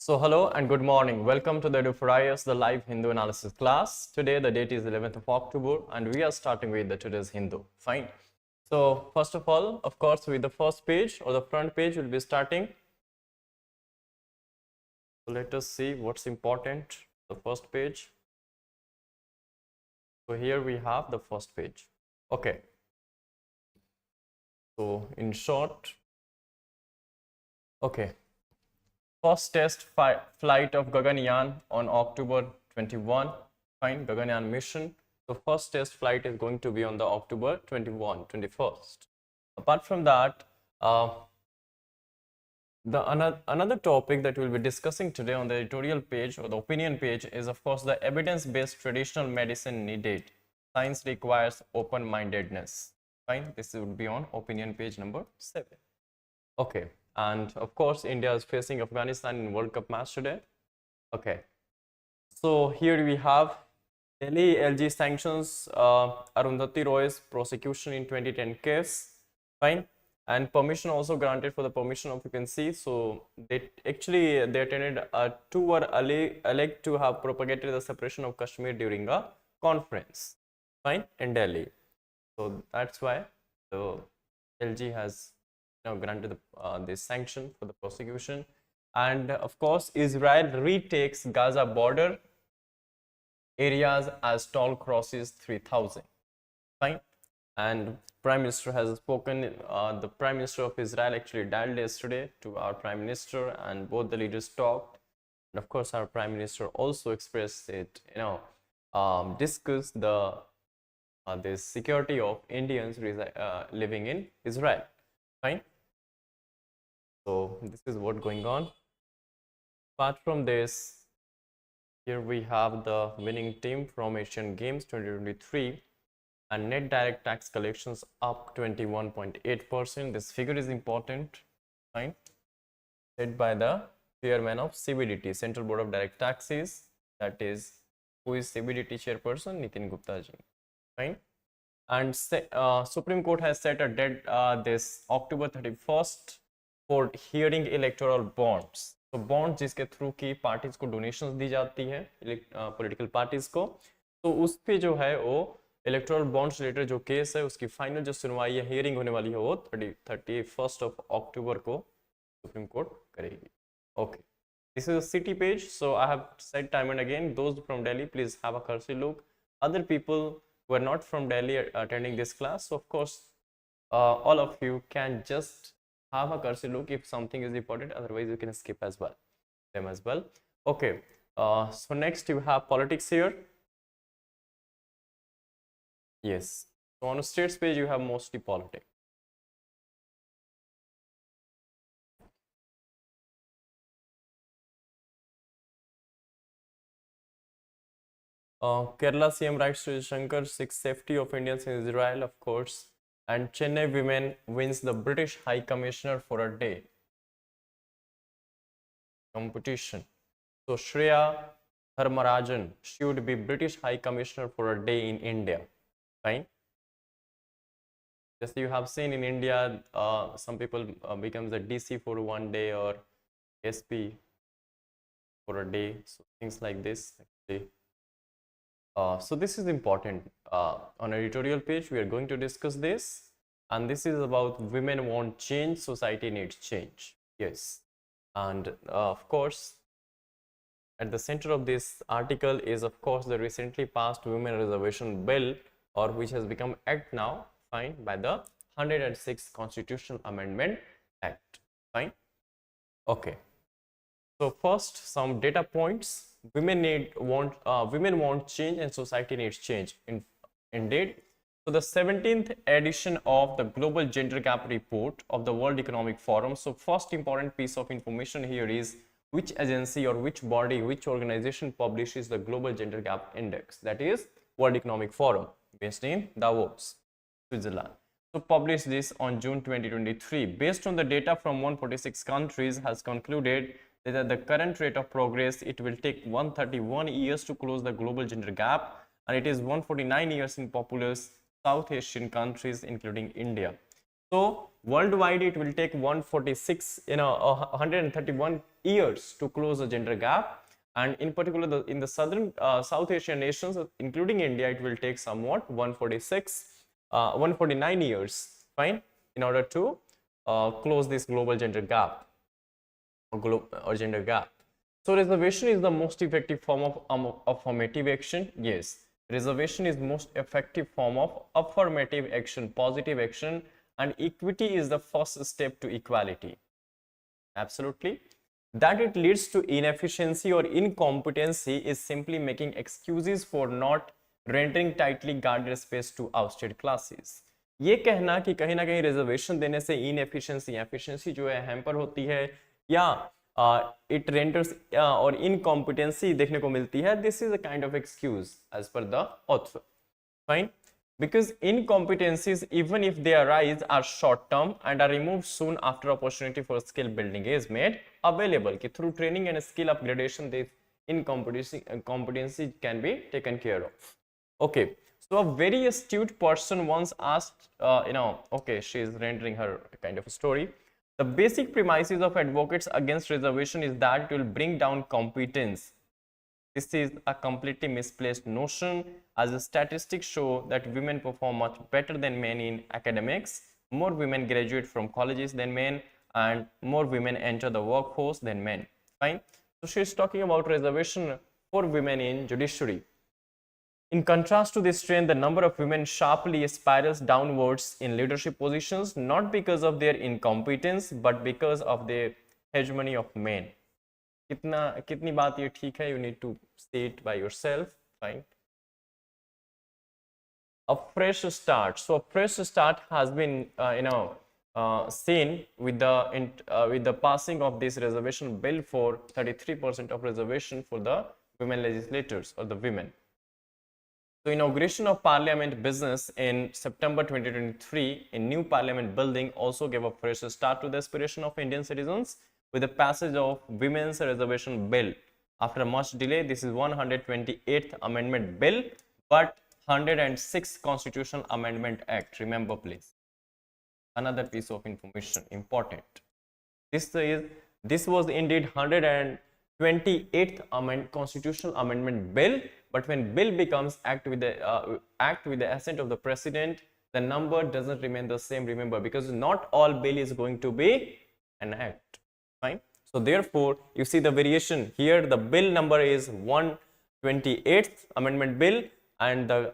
So hello and good morning. Welcome to the EduphoreIAS, the live Hindu analysis class. Today the date is 11th of October and we are starting with the today's Hindu. Fine. So first of all, of course, with the first page or the front page we'll be starting. So let us see what's important. The first page. So here we have the first page. Okay. So in short, okay. First test flight of Gaganyaan on October 21. Fine, Gaganyaan mission. The first test flight is going to be on the October 21st. Apart from that, another topic that we'll be discussing today on the editorial page or the opinion page is, of course, the evidence-based traditional medicine needed. Science requires open-mindedness. Fine, this would be on opinion page number 7. Okay. And of course, India is facing Afghanistan in World Cup match today. Okay. So here we have Delhi LG sanctions Arundhati Roy's prosecution in 2010 case. Fine. And permission also granted for the permission of, you can see. So they attended a tour alleged to have propagated the separation of Kashmir during a conference. Fine. In Delhi. So that's why the LG has now granted this sanction for the prosecution. And of course, Israel retakes Gaza border areas as toll crosses 3,000. Fine. And Prime Minister has spoken. The Prime Minister of Israel actually dialed yesterday to our Prime Minister, and both the leaders talked. And of course, our Prime Minister also expressed it, discussed the security of Indians living in Israel. Fine. So this is what going on. Apart from this, here we have the winning team from Asian Games 2023 and net direct tax collections up 21.8%. This figure is important. Fine. Said by the chairman of CBDT, Central Board of Direct Taxes. That is, who is CBDT chairperson? Nitin Gupta ji. Fine. And Supreme Court has set a date this October 31st for hearing electoral bonds. तो bond जिसके through की parties को donations दी जाती है political parties को, तो उस पे जो है वो इलेक्टोरल बॉन्ड्स रिलेटेड जो केस है उसकी फाइनल जो सुनवाई या हियरिंग होने वाली है वो 31st of October को सुप्रीम कोर्ट करेगी. Okay, this is a city page. So I have said time and again, those from Delhi please have a cursory look. Other people who are not from Delhi attending this class, so of course all of you can just have a cursory look if something is important, otherwise you can skip as well them as well. Okay, so next you have politics here. Yes, so on a states page you have mostly politics. Kerala CM writes to Shankar, seeks safety of Indians in Israel, of course. And Chennai women wins the British High Commissioner for a day competition. So Shreya Dharmarajan should be British High Commissioner for a day in India. Fine. Just you have seen in India, some people becomes a DC for one day or SP for a day. So things like this actually. So this is important. On editorial page, we are going to discuss this, and this is about women want change, society needs change. Yes, and of course, at the center of this article is, of course, the recently passed Women Reservation Bill, or which has become act now, fine, by the 106th Constitutional Amendment Act. Fine. Okay. So first, some data points. Women want change and society needs change. Indeed. So the 17th edition of the Global Gender Gap Report of the World Economic Forum. So first important piece of information here is which agency or which body, which organization publishes the Global Gender Gap Index. That is World Economic Forum, based in Davos, Switzerland. So published this on June 2023. Based on the data from 146 countries, has concluded that at the current rate of progress, it will take 131 years to close the global gender gap, and it is 149 years in populous South Asian countries, including India. So worldwide, it will take 146, 131 years to close the gender gap. And in particular, in the southern South Asian nations, including India, it will take somewhat 149 years, fine, in order to close this global gender gap or gender gap. So reservation is the most effective form of affirmative action. Yes, reservation is most effective form of affirmative action, positive action, and equity is the first step to equality. Absolutely. That it leads to inefficiency or incompetency is simply making excuses for not rendering tightly guarded space to ousted classes. ये कहना कि कहीं ना कहीं reservation देने से inefficiency efficiency जो है हैम्पर होती है या इट रेंडर्स और इनकॉम्पिटेंसी देखने को मिलती है, this is a kind of excuse as per the author, fine, because incompetencies, even if they arise, are short term and are removed soon after opportunity for skill building is made available. Ki through training and skill upgradation, this incompetency can be taken care of. Okay, so a very astute person once asked, okay, she is rendering her kind of a story. The basic premises of advocates against reservation is that it will bring down competence. This is a completely misplaced notion, as the statistics show that women perform much better than men in academics. More women graduate from colleges than men, and more women enter the workforce than men. Fine. So she is talking about reservation for women in judiciary. In contrast to this trend, the number of women sharply spirals downwards in leadership positions, not because of their incompetence, but because of the hegemony of men. कितनी बात ये ठीक है, you need to say it by yourself, fine. A fresh start. So a fresh start has been seen with the passing of this reservation bill for 33% of reservation for the women legislators or the women. So inauguration of parliament business in September 2023 in new parliament building also gave a fresh start to the aspiration of Indian citizens with the passage of women's reservation bill. After much delay, this is 128th amendment bill, but 106th constitutional amendment act. Remember please, another piece of information important. This was indeed 128th constitutional amendment bill, but when bill becomes act with the assent of the president, the number doesn't remain the same. Remember, because not all bill is going to be an act. Fine. So therefore, you see the variation here. The bill number is 128th amendment bill, and the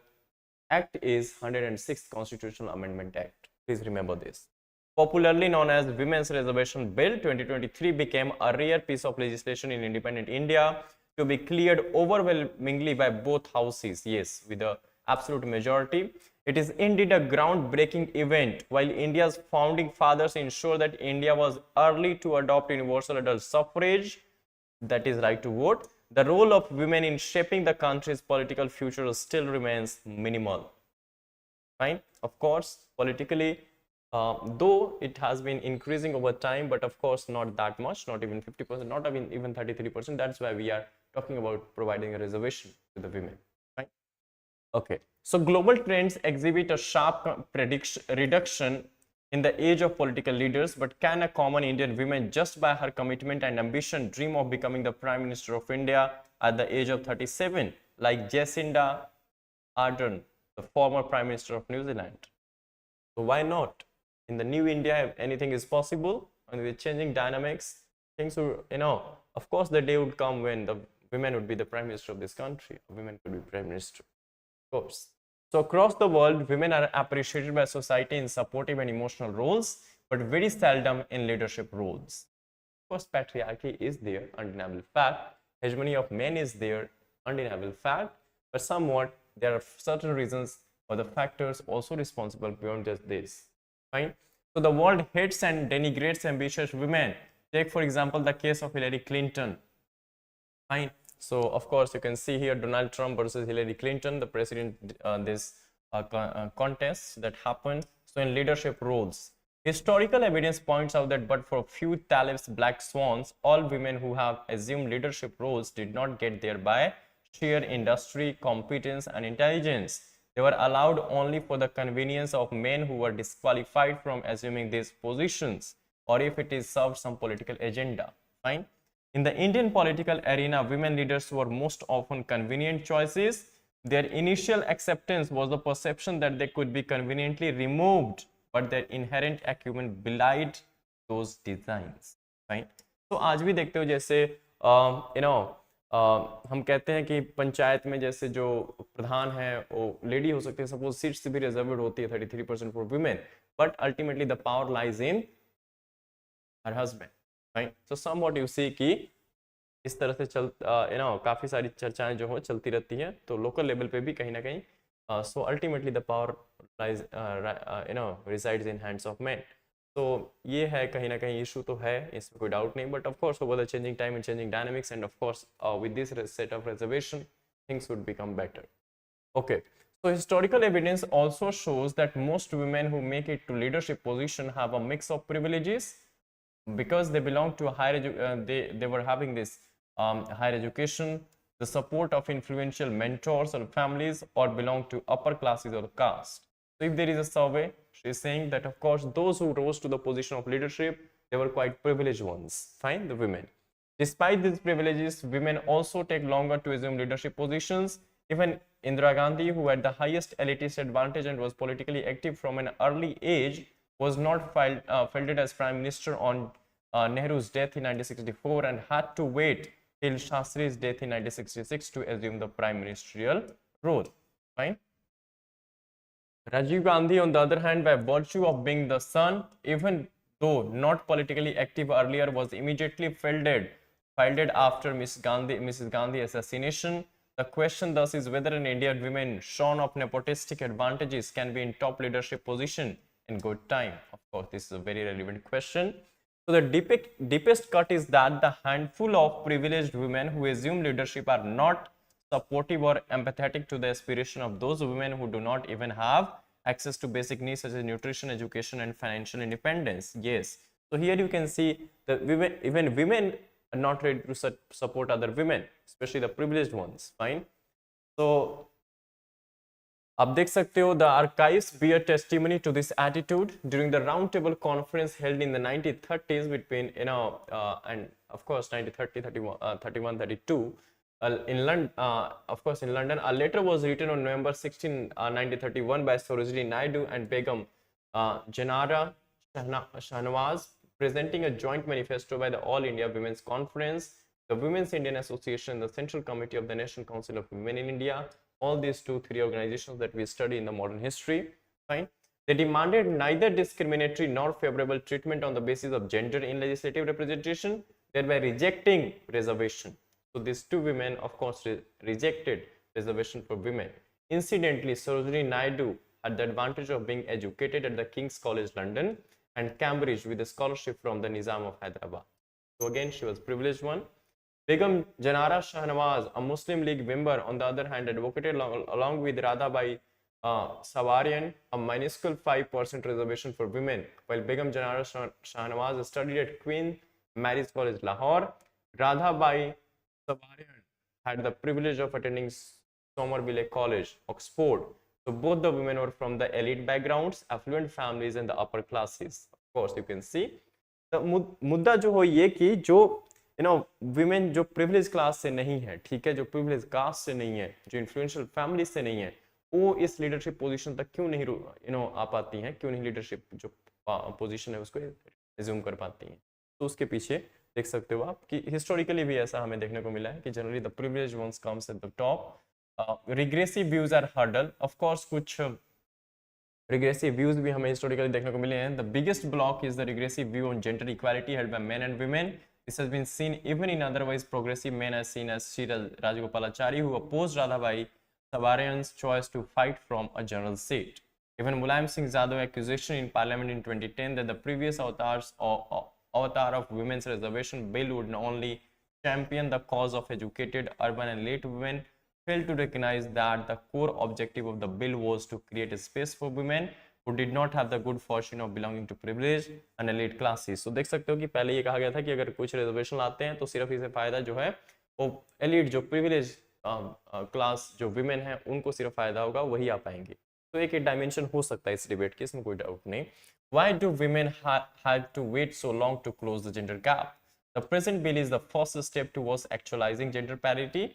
act is 106th constitutional amendment act. Please remember this. Popularly known as Women's Reservation Bill 2023 became a rare piece of legislation in independent India to be cleared overwhelmingly by both houses. Yes, with the absolute majority. It is indeed a groundbreaking event. While India's founding fathers ensured that India was early to adopt universal adult suffrage, that is right to vote, the role of women in shaping the country's political future still remains minimal. Fine. Of course, politically, though it has been increasing over time, but of course not that much, not even 50%, not even 33%. That's why we are talking about providing a reservation to the women. Fine. Okay. So global trends exhibit a sharp reduction in the age of political leaders, but can a common Indian woman, just by her commitment and ambition, dream of becoming the Prime Minister of India at the age of 37, like Jacinda Ardern, the former Prime Minister of New Zealand? So why not? In the new India, if anything is possible, and with changing dynamics, things will, of course, the day would come when the women would be the Prime Minister of this country. Women could be Prime Minister, of course. So across the world, women are appreciated by society in supportive and emotional roles, but very seldom in leadership roles. Of course, patriarchy is there, undeniable fact. Hegemony of men is there, undeniable fact. But somewhat, there are certain reasons or the factors also responsible beyond just this. Fine. So the world hates and denigrates ambitious women. Take, for example, the case of Hillary Clinton. Fine. So, of course, you can see here Donald Trump versus Hillary Clinton, the president, contest that happened. So, in leadership roles, historical evidence points out that but for a few Talib's black swans, all women who have assumed leadership roles did not get there by sheer industry, competence, and intelligence. they were allowed only for the convenience of men who were disqualified from assuming these positions, or if it is served some political agenda. Fine. In the Indian political arena, women leaders were most often convenient choices. Their initial acceptance was the perception that they could be conveniently removed, but their inherent acumen belied those designs. Fine. तो आज भी देखते हो जैसे हम कहते हैं कि पंचायत में जैसे जो प्रधान है वो लेडी हो सकती है, सपोज सीट्स भी रिजर्व्ड होती है 33% for women, but ultimately the power lies in her husband, right. So somewhat you see कि इस तरह से काफी सारी चर्चाएं जो हो चलती रहती है, तो लोकल लेवल पे भी कहीं ना कहीं so ultimately the power lies resides in hands of man. तो ये है कहीं ना कहीं इशू तो है, इसमें कोई डाउट नहीं, but of course over the changing time and changing dynamics and of course with this set of reservation things would become better. Okay, so historical evidence also shows that most women who make it to leadership position have a mix of privileges because they belong to a higher they were having this higher education, the support of influential mentors or families, or belong to upper classes or caste. So if there is a survey, she is saying that of course those who rose to the position of leadership, they were quite privileged ones. Fine, the women. Despite these privileges, women also take longer to assume leadership positions. Even Indira Gandhi, who had the highest elitist advantage and was politically active from an early age, was not fielded as prime minister on Nehru's death in 1964 and had to wait till Shastri's death in 1966 to assume the prime ministerial role. Fine. Rajiv Gandhi, on the other hand, by virtue of being the son, even though not politically active earlier, was immediately fielded after Mrs. Gandhi assassination. The question thus is whether an Indian woman shorn of nepotistic advantages can be in top leadership position in good time. Of course, this is a very relevant question. So the deepest cut is that the handful of privileged women who assume leadership are not supportive or empathetic to the aspiration of those women who do not even have access to basic needs such as nutrition, education, and financial independence. Yes. So here you can see that even women are not ready to support other women, especially the privileged ones. Fine. So आप देख सकते हो, the archives bear testimony to this attitude during the roundtable conference held in the 1930s between and of course 1930, 31, 32 in London. Of course in London, a letter was written on November 16, 1931 by Sarojini Naidu and Begum Janara Shahnawaz, presenting a joint manifesto by the All India Women's Conference, the Women's Indian Association, the Central Committee of the National Council of Women in India. All these 2-3 organizations that we study in the modern history. Fine. They demanded neither discriminatory nor favorable treatment on the basis of gender in legislative representation, thereby rejecting reservation. So these two women, of course, rejected reservation for women. Incidentally, Sarojini Naidu had the advantage of being educated at the King's College London and Cambridge with a scholarship from the Nizam of Hyderabad. So again, she was privileged one. Begum Janara Shahnawaz, a Muslim League member, on the other hand, advocated along with Radhabai Savarian a minuscule 5% reservation for women, while Begum Janara Shahnawaz studied at Queen Mary's College, Lahore. Radhabai Savarian had the privilege of attending Somerville College, Oxford. So both the women were from the elite backgrounds, affluent families, and the upper classes. Of course, you can see the मुद्दा जो हो ये कि जो women जो privileged class से नहीं है, ठीक है, जो privileged caste से नहीं है, जो influential family से नहीं है, वो इस leadership position तक क्यों नहीं आ पाती हैं, क्यों नहीं leadership जो position है उसको assume कर पाती हैं. तो उसके पीछे देख सकते हो आप कि historically भी ऐसा हमें देखने को मिला है कि generally the privileged ones comes at the top. Regressive views are hurdle. Of course कुछ regressive views भी हमें historically देखने को मिले हैं. The biggest block is the regressive view on gender equality held by men and women. This has been seen even in otherwise progressive men, as seen as Sri Rajagopalachari, who opposed Radhabai Savarian's choice to fight from a general seat. Even Mulayam Singh Yadav's accusation in Parliament in 2010 that the previous avatar of women's reservation bill would not only champion the cause of educated, urban and late women, failed to recognize that the core objective of the bill was to create a space for women who did not have the good fortune of belonging to privileged and elite classes. So देख सकते हो कि पहले ये कहा गया था कि अगर कुछ रिजर्वेशन लाते हैं तो सिर्फ इसे फायदा जो है वो elite जो privileged क्लास जो विमेन है उनको सिर्फ फायदा होगा, वही आ पाएंगे। तो एक डायमेंशन हो सकता है इस डिबेट की, इसमें कोई डाउट नहीं। Why do women have to wait so long to close the gender gap? The present bill is the first step towards actualizing gender parity.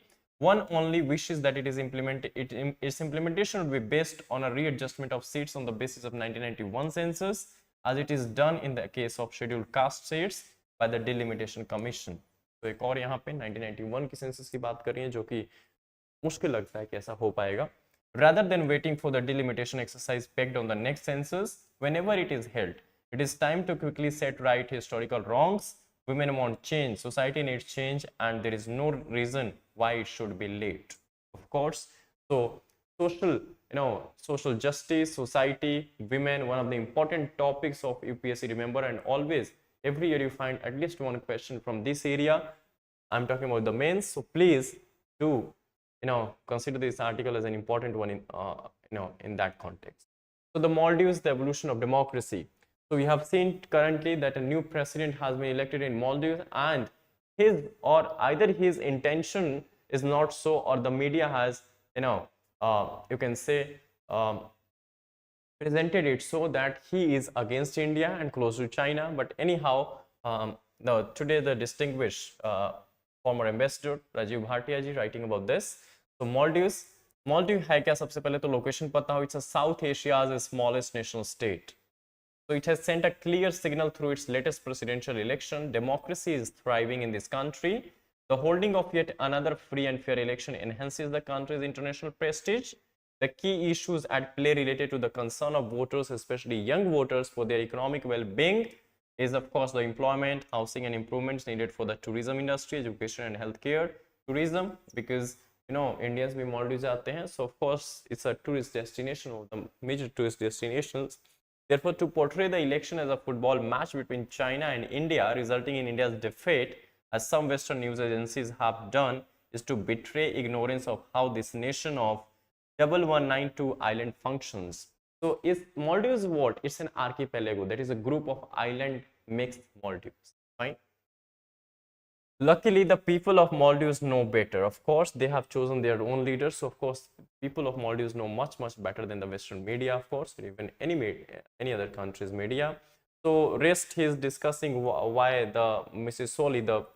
One only wishes that its implementation would be based on a readjustment of seats on the basis of 1991 census, as it is done in the case of scheduled caste seats by the Delimitation Commission. तो एक और यहाँ पे 1991 की census की बात कर रही है, जो कि मुश्किल लगता है कि ऐसा हो पाएगा। Rather than waiting for the delimitation exercise pegged on the next census, whenever it is held, it is time to quickly set right historical wrongs. Women want change, society needs change, and there is no reason why it should be late. Of course, so social justice, society, women, one of the important topics of UPSC, remember, and always, every year you find at least one question from this area. I'm talking about the mains, so please do consider this article as an important one in that context. So the Maldives, the evolution of democracy. So we have seen currently that a new president has been elected in Maldives, and either his intention is not so, or the media has you can say presented it so that he is against India and close to China. But anyhow, today the distinguished former ambassador Rajiv Bhatia ji writing about this. So Maldives है क्या? सबसे पहले तो location पता हो, it's a South Asia's smallest national state. So it has sent a clear signal through its latest presidential election. Democracy is thriving in this country. The holding of yet another free and fair election enhances the country's international prestige. The key issues at play related to the concern of voters, especially young voters, for their economic well-being is of course the employment, housing and improvements needed for the tourism industry, education and healthcare. Tourism, because Indians भी Maldives जाते हैं, so of course it's a tourist destination, of the major tourist destinations. Therefore, to portray the election as a football match between China and India, resulting in India's defeat, as some Western news agencies have done, is to betray ignorance of how this nation of 1192 island functions. So is Maldives what? It's an archipelago, that is a group of island mixed Maldives. Fine. Luckily, the people of Maldives know better. Of course, they have chosen their own leaders. So, of course, people of Maldives know much better than the Western media, of course, or even any other country's media. So, rest he is discussing why the Mrs. Soli, the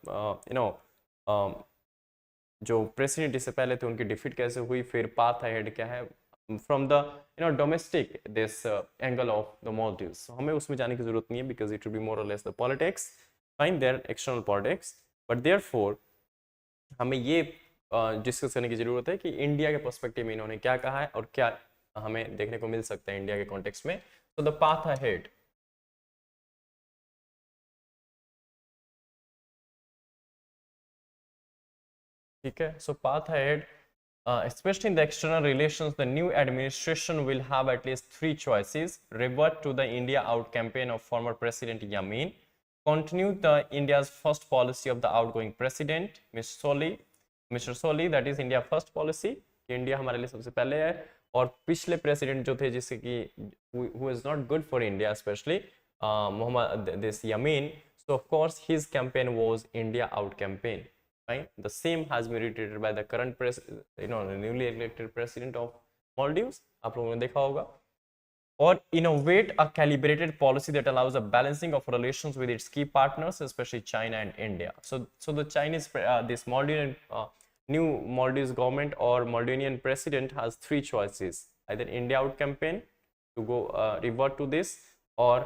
जो president इससे पहले थे उनकी defeat कैसे हुई, फिर path ahead क्या है from the domestic this angle of the Maldives. हमें उसमें जाने की जरूरत नहीं है, because it will be more or less the politics, fine, there external politics. But therefore हमें ये डिस्कस करने की जरूरत है कि इंडिया के पर्सपेक्टिव में इन्होंने क्या कहा है और क्या हमें देखने को मिल सकता है इंडिया के कॉन्टेक्स्ट में. तो द पाथ अहेड, ठीक है. So path ahead, especially in the external relations, the new administration will have at least 3 choices: revert to the India out campaign of former President Yamin, continue the India's first policy of the outgoing president Mr. Soli, that is India first policy, कि India हमारे लिए सबसे पहले है, और पिछले president जो थे जिससे कि who is not good for India, especially this Yamin, so of course his campaign was India out campaign. Right? The same has been reiterated by the current newly elected president of Maldives. आप लोगों ने देखा होगा. Or innovate a calibrated policy that allows a balancing of relations with its key partners, especially China and India. So the Chinese, this Maldivian, new Maldives government or Maldivian president has 3 choices: either India out campaign, to go revert to this, or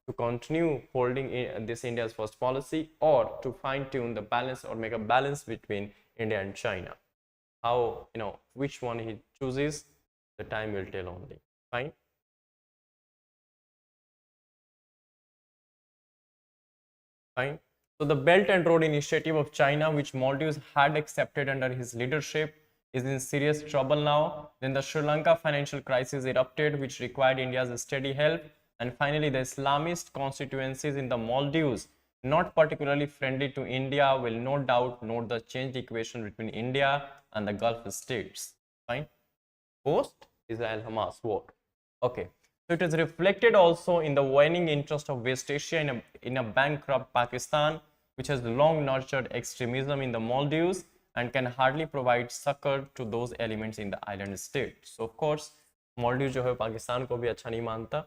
to continue holding this India's first policy, or to fine-tune the balance or make a balance between India and China. How, which one he chooses, the time will tell only. Fine. Fine. So the Belt and Road Initiative of China, which Maldives had accepted under his leadership, is in serious trouble now. Then the Sri Lanka financial crisis erupted, which required India's steady help. And finally, the Islamist constituencies in the Maldives, not particularly friendly to India, will no doubt note the changed equation between India and the Gulf states. Fine. Post Israel-Hamas war. Okay. So it is reflected also in the waning interest of West Asia in a bankrupt Pakistan, which has long nurtured extremism in the Maldives, and can hardly provide succor to those elements in the island state. So of course Maldives जो है पाकिस्तान को भी अच्छा नहीं मानता,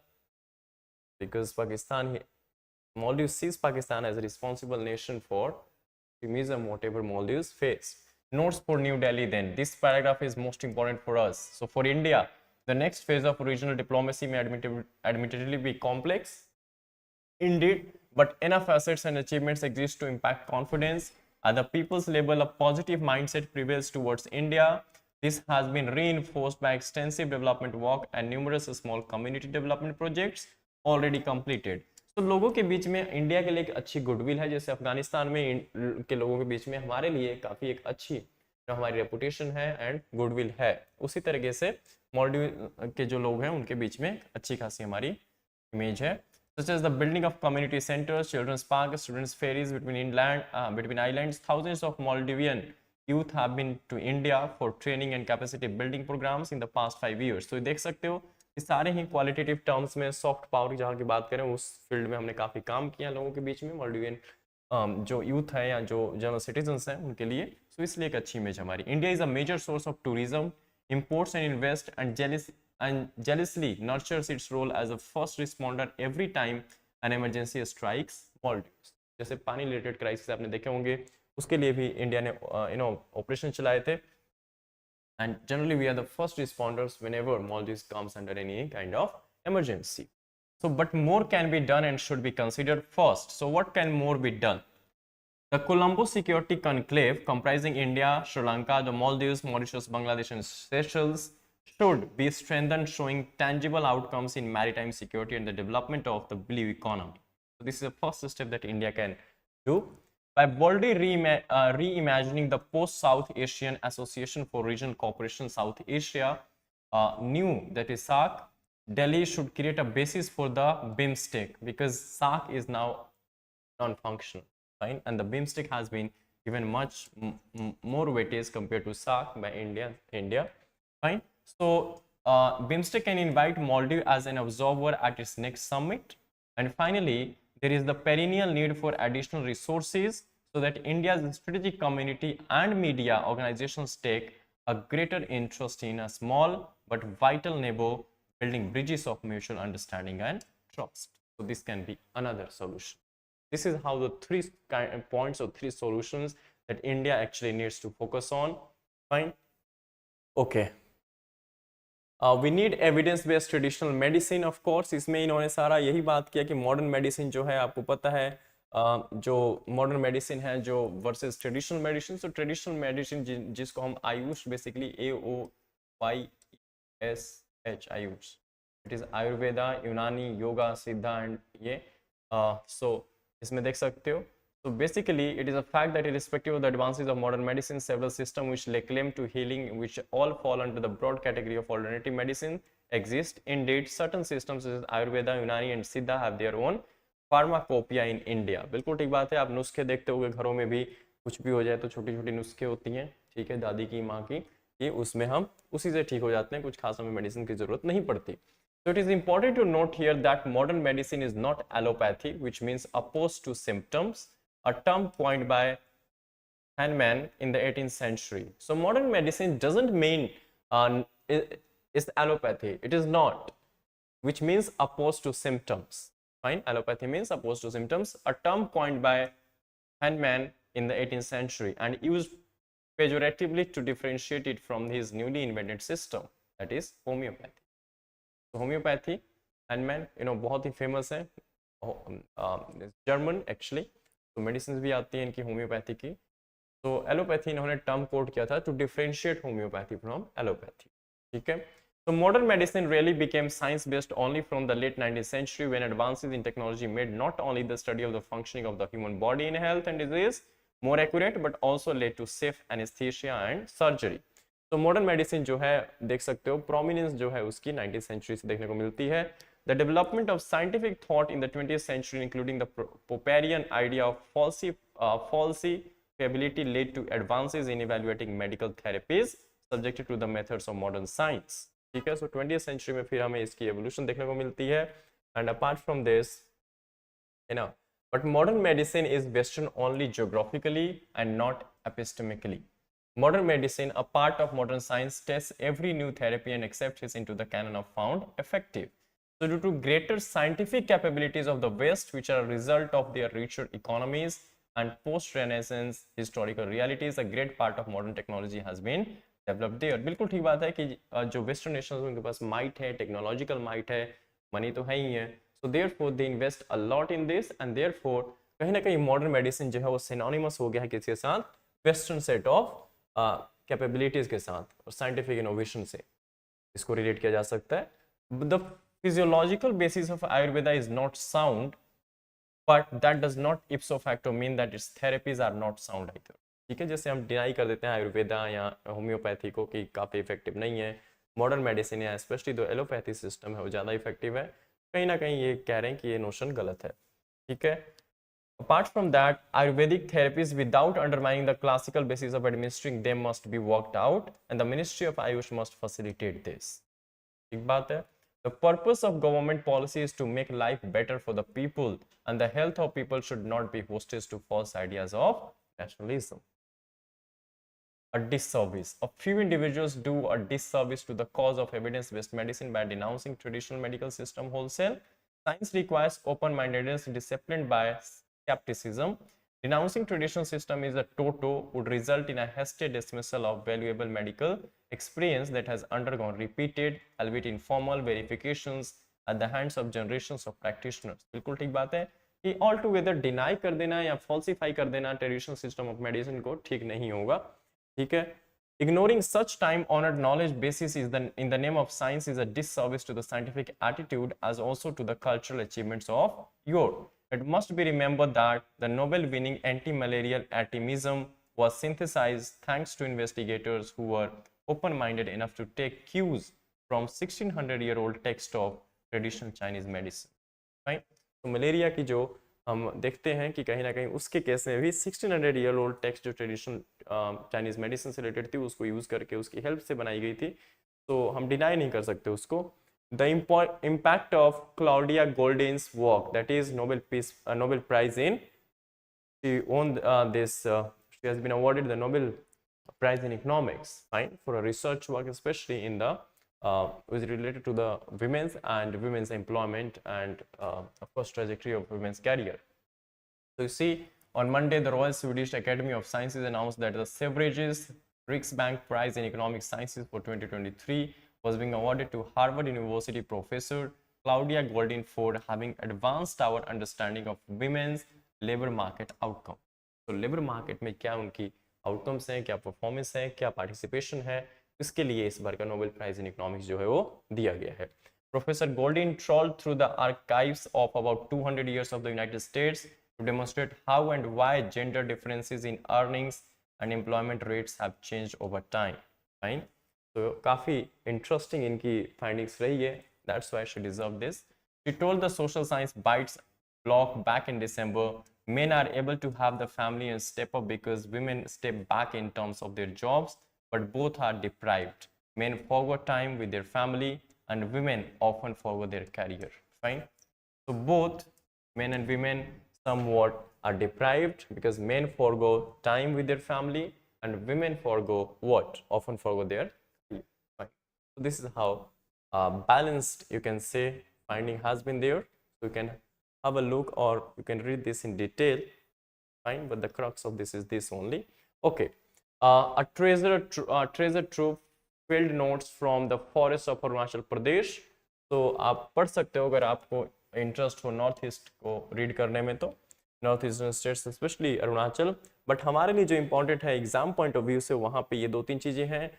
because Maldives sees Pakistan as a responsible nation for extremism whatever Maldives face. Notes for New Delhi then. This paragraph is most important for us. So for India, the next phase of regional diplomacy may admittedly be complex, indeed, but enough assets and achievements exist to impact confidence. At the people's level, a positive mindset prevails towards India. This has been reinforced by extensive development work and numerous small community development projects already completed. तो लोगों के बीच में India के लिए एक अच्छी goodwill है, जैसे अफगानिस्तान में के लोगों के बीच में हमारे लिए काफ़ी एक अच्छी जो हमारी रेपुटेशन है एंड गुडविल है, उसी तरीके से मालदीव के जो लोग हैं उनके बीच में अच्छी खासी हमारी इमेज है. Such as the building of community centers, children's parks, students' ferries between islands. Thousands of Maldivian youth have been to India for training and capacity building programs in the past 5 years. तो देख सकते हो कि सारे ही qualitative terms में soft power जहाँ की बात करें उस फील्ड में हमने काफ़ी काम किया लोगों के बीच में, मालदीवियन जो यूथ है या जो जनरल सिटीजन्स हैं उनके लिए. सो इसलिए एक अच्छी इमेज हमारी. India is a major source of tourism, imports and invest and jealously nurtures its role as a first responder every time an emergency strikes Maldives. जैसे पानी रिलेटेड क्राइसिस आपने देखे होंगे, उसके लिए भी इंडिया ने ऑपरेशन चलाए थे, and generally we are the first responders whenever Maldives comes under any kind of emergency. So but more can be done and should be considered first. So what can more be done? The Colombo Security Conclave, comprising India, Sri Lanka, the Maldives, Mauritius, Bangladesh and Seychelles, should be strengthened, showing tangible outcomes in maritime security and the development of the blue economy. So this is the first step that India can do. By boldly reimagining the post-South Asian Association for Regional Cooperation South Asia, new, that is SAARC, Delhi should create a basis for the BIMSTEC, because SAARC is now non-functional. Fine, and the BIMSTEC has been given much more weightage compared to SAARC by India. Fine, so BIMSTEC can invite Maldives as an observer at its next summit. And finally, there is the perennial need for additional resources so that India's strategic community and media organizations take a greater interest in a small but vital neighbor, building bridges of mutual understanding and trust. So this can be another solution. This is how the three points or three solutions that India actually needs to focus on. Fine. Okay. We need evidence-based traditional medicine, of course. इसमें इन्होंने सारा यही बात किया कि modern medicine जो है, आपको पता है जो मॉडर्न मेडिसिन है जो वर्सेस ट्रेडिशनल मेडिसिन. तो ट्रेडिशनल मेडिसिन जिसको हम Ayush, basically AOYSH, Ayush, it is Ayurveda, यूनानी, योगा, सिद्धा एंड ये. So इसमें देख सकते हो. So basically it is a fact that irrespective of the advances of modern medicine, several systems which lay claim to healing, which all fall under the broad category of alternative medicine, exist. Indeed, certain systems such as Ayurveda, Unani and Siddha have their own pharmacopoeia in India. बिल्कुल ठीक बात है. आप नुस्खे देखते होंगे घरों में भी, कुछ भी हो जाए तो छोटी छोटी नुस्खे होती हैं, ठीक है, दादी की, माँ की, ये उसमें हम उसी से ठीक हो जाते हैं, कुछ खास हमें मेडिसिन की जरूरत नहीं पड़ती. So it is important to note here that modern medicine is not allopathy, which means opposed to symptoms, a term coined by Hahnemann in the 18th century. So modern medicine doesn't mean is allopathy. It is not, which means opposed to symptoms. Fine, allopathy means opposed to symptoms, a term coined by Hahnemann in the 18th century and used pejoratively to differentiate it from his newly invented system, that is homeopathy. तो homeopathy, Hahnemann बहुत ही famous है, German actually, तो medicine भी आती हैं इनकी homeopathy की. तो एलोपैथी इन्होंने टर्म कोड किया था to differentiate homeopathy from allopathy. ठीक है. So modern medicine really became science-based only from the late 19th century when advances in technology made not only the study of the functioning of the human body in health and disease more accurate but also led to safe anesthesia and surgery. तो modern medicine जो है देख सकते हो prominence जो है उसकी 19th century से देखने को मिलती है. The development of scientific thought in the 20th century including the Popperian idea of falsifiability led to advances in evaluating medical therapies subjected to the methods of modern science. ठीक है. सो 20th century में फिर हमें इसकी evolution देखने को मिलती है. And apart from this, but modern medicine is western only geographically and not epistemically. Modern medicine, a part of modern science, tests every new therapy and accepts it into the canon of found effective. So due to greater scientific capabilities of the West, which are a result of their richer economies and post-Renaissance historical realities, a great part of modern technology has been developed there. बिल्कुल ठीक बात है कि जो western Nations उनके पास might है, technological might है, money तो है ही है, so therefore they invest a lot in this and therefore कहीं ना कहीं मॉडर्न मेडिसिन जो है वो सिनोनिमस हो गया है किसके साथ, वेस्टर्न सेट ऑफ कैपेबिलिटीज के साथ और साइंटिफिक इनोवेशन से इसको रिलेट किया जा सकता है। The physiological basis of Ayurveda is not sound, but that does not ipso facto mean that its therapies are not sound either. ठीक है, जैसे हम डिनाई कर देते हैं आयुर्वेदा या होम्योपैथी को कि काफ़ी इफेक्टिव नहीं है, मॉडर्न मेडिसिन या स्पेशली जो एलोपैथी सिस्टम है वो ज़्यादा इफेक्टिव है, कहीं ना कहीं ये कह रहे हैं कि ये नोशन गलत है। ठीक है, apart from that, Ayurvedic therapies without undermining the classical basis of administering them must be worked out and the Ministry of Ayush must facilitate this. ठीक बात है। The purpose of government policy is to make life better for the people and the health of people should not be hostage to false ideas of nationalism. A disservice. A few individuals do a disservice to the cause of evidence-based medicine by denouncing traditional medical system wholesale. Science requires open-mindedness disciplined by skepticism. Denouncing traditional system is a toto would result in a hasty dismissal of valuable medical experience that has undergone repeated, albeit informal, verifications at the hands of generations of practitioners. बिल्कुल ठीक बात है कि all together deny कर देना या falsify कर देना ट्रेडिशनल सिस्टम ऑफ मेडिसिन को ठीक नहीं होगा। ठीक है, ignoring such time-honored knowledge basis is in the name of science is a disservice to the scientific attitude as also to the cultural achievements of Europe. It must be remembered that the Nobel-winning anti-malarial atomism was synthesized thanks to investigators who were open-minded enough to take cues from 1600-year-old text of traditional Chinese medicine. Right? तो malaria की जो हम देखते हैं कि कहीं ना कहीं उसके केस में भी 1600-year-old टेक्स्ट जो ट्रेडिशनल चाइनीज मेडिसिन से रिलेटेड थी उसको यूज करके उसकी हेल्प से बनाई गई थी, तो हम डिनाई नहीं कर सकते उसको। The impact of Claudia Goldin's work, that is Nobel Prize in, she won she has been awarded the Nobel Prize in Economics, right, for a research work, especially in the was related to the women's employment and of course trajectory of women's career. So you see, on Monday the Royal Swedish Academy of Sciences announced that the Severages Riksbank Prize in Economic Sciences for 2023 was being awarded to Harvard University professor Claudia Goldin for having advanced our understanding of women's labor market outcome. तो labour market में क्या उनकी outcomes हैं, क्या performance है, क्या participation है, इसके लिए इस बार का नोबेल प्राइज इन इकोनॉमिक्स जो है वो दिया गया है। Professor Goldin trawled through the archives of about 200 years of the United States to demonstrate how and why gender differences in earnings and employment rates have changed over time. Fine. तो काफ़ी interesting इनकी findings रही है, that's why she deserve this. She told the social science bytes blog back in December, men are able to have the family and step up because women step back in terms of their jobs, but both are deprived. Men forgo time with their family and women often forgo their career. Fine. So both men and women somewhat are deprived because men forgo time with their family and women forgo what? Often forgo their career. Fine. So this is how balanced, you can say, finding has been there. So you can have a look or you can read this in detail. Fine, but the crux of this is this only. Okay, a treasure trove field notes from the forest of Arunachal Pradesh. तो आप पढ़ सकते हो अगर आपको interest हो north east को read करने में, तो north eastern states specially Arunachal. But हमारे लिए जो इम्पोर्टेंट है एग्जाम पॉइंट ऑफ व्यू से, वहाँ पे ये दो तीन चीज़ें हैं।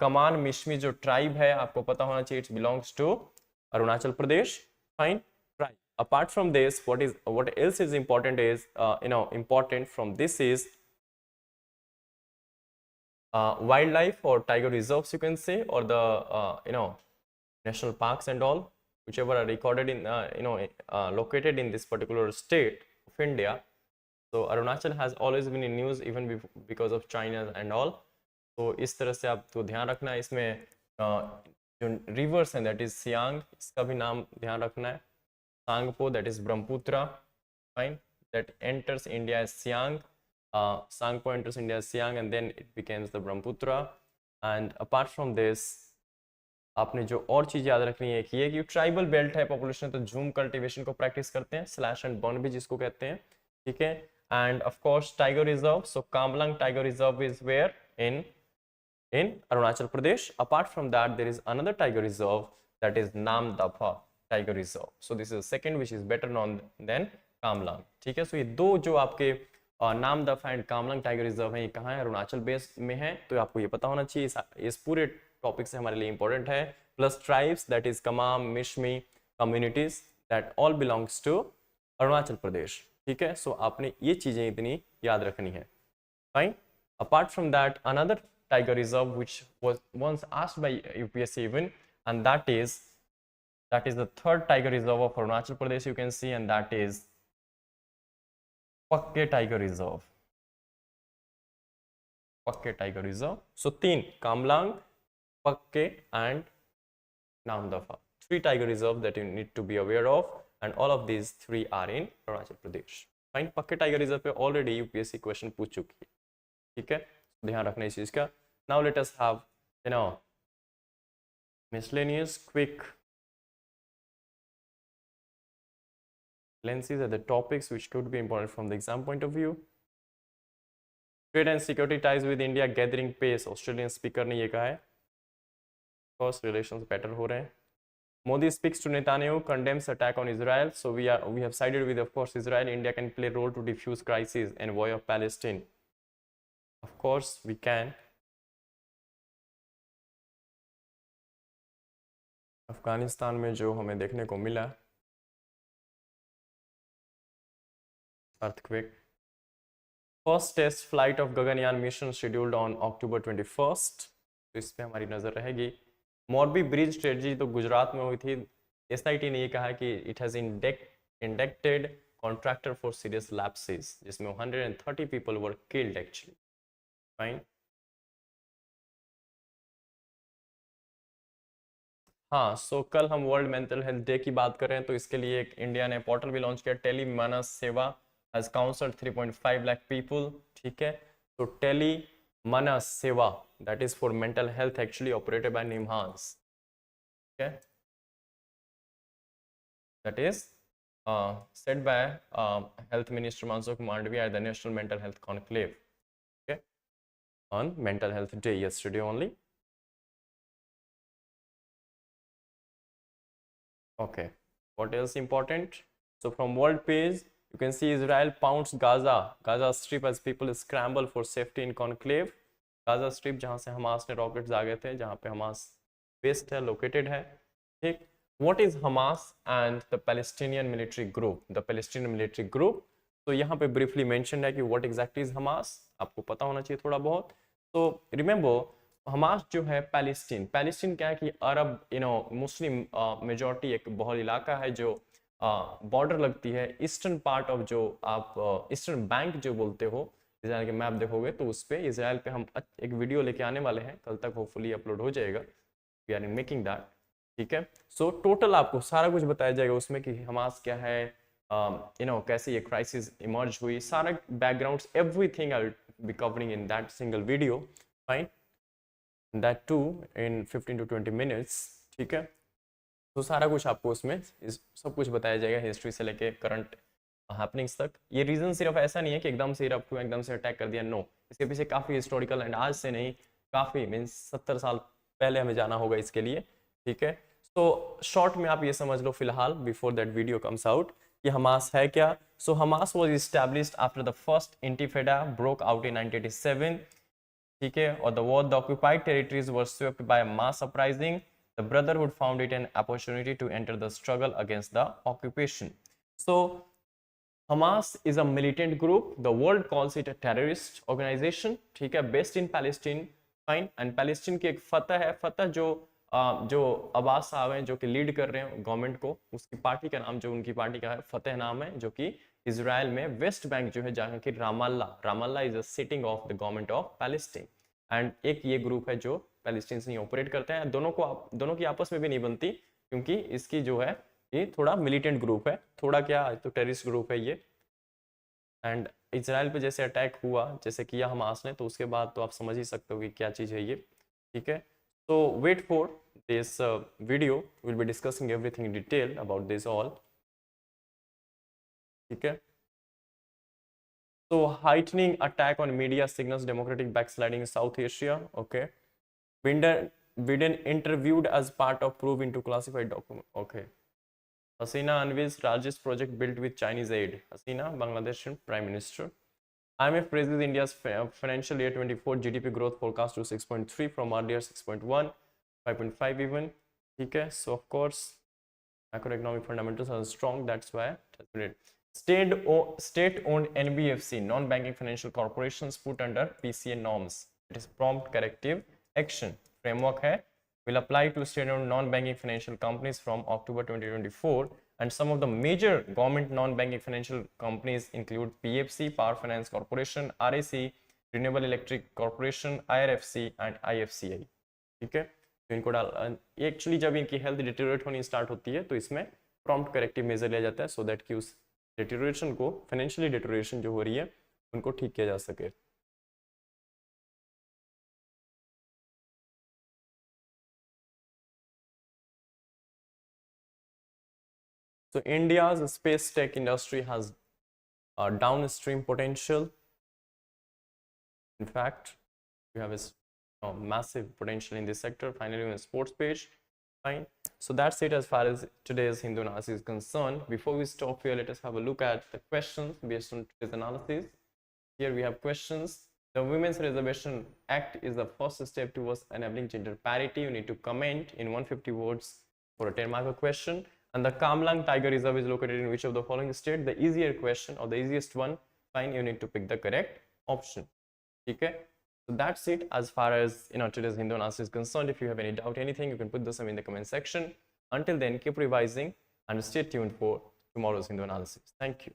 कमान मिशमी जो ट्राइब है आपको पता होना चाहिए, it's belongs to Arunachal Pradesh. Fine, tribe. Apart from this, what else is important is important from this is wildlife or tiger reserves, you can say, or the national parks and all, whichever are recorded in located in this particular state of India. So Arunachal has always been in news even because of China and all. So इस तरह से आपको ध्यान रखना है। इसमें जो rivers हैं, that is Siang, इसका भी नाम ध्यान रखना है। Sangpo, that is Brahmaputra, fine, that enters India as Siang, Sangpo enters India's Siang and then it becomes the Brahmaputra. And apart from this, आपने जो और चीज याद रखनी है कि ये कि ट्राइबल बेल्ट है पॉपुलेशन, तो झूम कल्टीवेशन को प्रैक्टिस करते हैं, स्लैश एंड बर्न भी जिसको कहते हैं, ठीक है। And of course tiger reserve, so Kamlang tiger reserve is where in Arunachal Pradesh. Apart from that, there is another tiger reserve, that is Namdapha tiger reserve. So this is the second which is better known than Kamlang, ठीक है। सो ये दो जो आपके Namdapha and कामलंग tiger reserve है, ये कहाँ है, अरुणाचल बेस में है, तो आपको ये पता होना चाहिए, इस पूरे टॉपिक से हमारे लिए इंपॉर्टेंट है। Plus tribes, that is Kaman, Mishmi communities, that all belongs to Arunachal Pradesh, ठीक है। सो आपने ये चीजें इतनी याद रखनी है, fine. Apart from that, another tiger reserve which was once asked by UPSC even, and that is the third tiger reserve of Arunachal Pradesh, you can see, and that is Pakke tiger reserve. Pakke tiger reserve. So तीन, Kamlang, Pakke and Namdapha, three tiger reserve that you need to be aware of, and all of these three are in Arunachal Pradesh. Fine. Pakke tiger reserve पे already UPSC question पूछ चुकी है, ठीक है, ध्यान रखना इस चीज का। Now let us have, miscellaneous quick glances at the topics which could be important from the exam point of view. Trade and security ties with India gathering pace, Australian speaker ने ये कहा है, of course relations better हो रहे हैं। Modi speaks to Netanyahu, condemns attack on Israel. So we have sided with, of course, Israel. India can play role to defuse crisis and war of Palestine. Of course we can. Afghanistan में जो हमें देखने को मिला earthquake, first test flight of Gaganyaan mission scheduled on October 21st, तो इस पे हमारी नजर रहेगी। मोरबी ब्रिज स्ट्रेटजी तो गुजरात में हुई थी, SIT ने ये कहा कि it has indicted contractor for serious lapses, जिसमें 130 people were killed actually, fine. हाँ, सो कल हम वर्ल्ड मेंटल हेल्थ डे की बात करें तो इसके लिए एक इंडिया ने पोर्टल भी लॉन्च किया, टेली मानस सेवा हैज काउंसल्ड 3.5 लाख पीपल, ठीक है। तो टेली मानस सेवा, that is for mental health, actually operated by निम्हांस, ठीक है, that is said by health minister Mansukh Mandaviya at the national mental health conclave, ठीक है, on mental health day yesterday only. Okay, what else important? So from world page, you can see Israel pounds Gaza Strip as people scramble for safety in conclave. Gaza Strip जहाँ से Hamas ने rockets आ गए थे, जहाँ पे Hamas based है, located है, ठीक। What is Hamas and the Palestinian military group? The Palestinian military group, तो यहाँ पे briefly mentioned है कि what exactly is Hamas, आपको पता होना चाहिए थोड़ा बहुत। तो remember, हमास जो है पैलेस्टीन क्या है कि अरब मुस्लिम मेजॉरिटी एक बहुल इलाका है जो बॉर्डर लगती है ईस्टर्न पार्ट ऑफ, जो आप ईस्टर्न बैंक जो बोलते हो, इसराइल के मैप देखोगे तो उस पे इसराइल पे हम एक वीडियो लेके आने वाले हैं, कल तक होपफुली अपलोड हो जाएगा, we are in making that, ठीक है। सो टोटल आपको सारा कुछ बताया जाएगा उसमें कि हमास क्या है, कैसे ये क्राइसिस इमर्ज हुई, सारा background, everything I will be covering in that single video, fine, that too in 15 to 20 minutes, ठीक है। तो सारा कुछ आपको उसमें सब कुछ बताया जाएगा, हिस्ट्री से लेके करंट हैपनिंग्स तक। ये रीजन सिर्फ ऐसा नहीं है कि एकदम से इरप्ट हुआ, एकदम से अटैक कर दिया, नो, इसके पीछे काफ़ी हिस्टोरिकल एंड आज से नहीं, काफ़ी मीन्स 70 साल पहले हमें जाना होगा इसके लिए, ठीक है। तो शॉर्ट में आप ये समझ लो फिलहाल, before that video comes out, कि हमास है क्या। So Hamas was established after the first intifada broke out in 1987, ठीक है, और the occupied territories were swept by mass uprising, the brotherhood found it an opportunity to enter the struggle against the occupation. So Hamas is a militant group, the world calls it a terrorist organisation, ठीक है, based in Palestine, fine. And Palestine की एक फतह है, फतह जो अब्बास साहब हैं जो कि लीड कर रहे हैं गवर्नमेंट को, उसकी पार्टी का नाम, जो उनकी पार्टी का है, फतेह नाम है, जो कि इजराइल में वेस्ट बैंक जो है जहाँ की Ramallah is a sitting of the government of Palestine. And एक ये ग्रुप है जो पैलेस्टीन से ऑपरेट करते हैं, दोनों की आपस में भी नहीं बनती, क्योंकि इसकी जो है ये थोड़ा मिलिटेंट ग्रुप है, थोड़ा क्या तो टेररिस्ट ग्रुप है ये, एंड इजराइल पे जैसे अटैक हुआ, जैसे किया हमास ने, तो उसके बाद तो आप समझ ही सकते हो कि क्या चीज़ है ये, ठीक है। तो wait for this video, will be discussing everything in detail about this all, ठीक है। So heightening attack on media signals democratic backsliding in South Asia. Okay. Biden interviewed as part of proof into classified document. Okay. Hasina unveils largest project built with Chinese aid. Hasina, Bangladesh Prime Minister. IMF praises India's financial year 24 GDP growth forecast to 6.3 from earlier 6.1, 5.5 even. Okay. So of course, macroeconomic fundamentals are strong. That's why it has been. State-owned NBFC, non-banking financial corporations, put under PCA norms. It is prompt corrective action. Framework hai, will apply to state-owned non-banking financial companies from October 2024. And some of the major government non-banking financial companies include PFC, Power Finance Corporation, RAC, Renewable Electric Corporation, IRFC, and IFCI. ठीक है, तो इनको डाल, actually जब इनकी health deteriorate होनी start होती है तो इसमें प्रॉम्प्ट करेक्टिव मेजर लिया जाता है, सो दैट कि उस डिटेरियोरेशन को, फाइनेंशियली डिटेरियोरेशन जो हो रही है उनको ठीक किया जा सके। So India's space tech industry has a downstream potential. In fact, we have a massive potential in this sector. Finally, on the sports page. Fine. So that's it as far as today's Hindu analysis is concerned. Before we stop here, let us have a look at the questions based on today's analysis. Here we have questions. The Women's Reservation Act is the first step towards enabling gender parity. You need to comment in 150 words for a 10-marker question. And the Kamlang Tiger Reserve is located in which of the following state? The easier question or the easiest one, fine, you need to pick the correct option. Okay. So that's it as far as today's Hindu analysis is concerned. If you have any doubt, anything, you can put this in the comment section. Until then, keep revising and stay tuned for tomorrow's Hindu analysis. Thank you.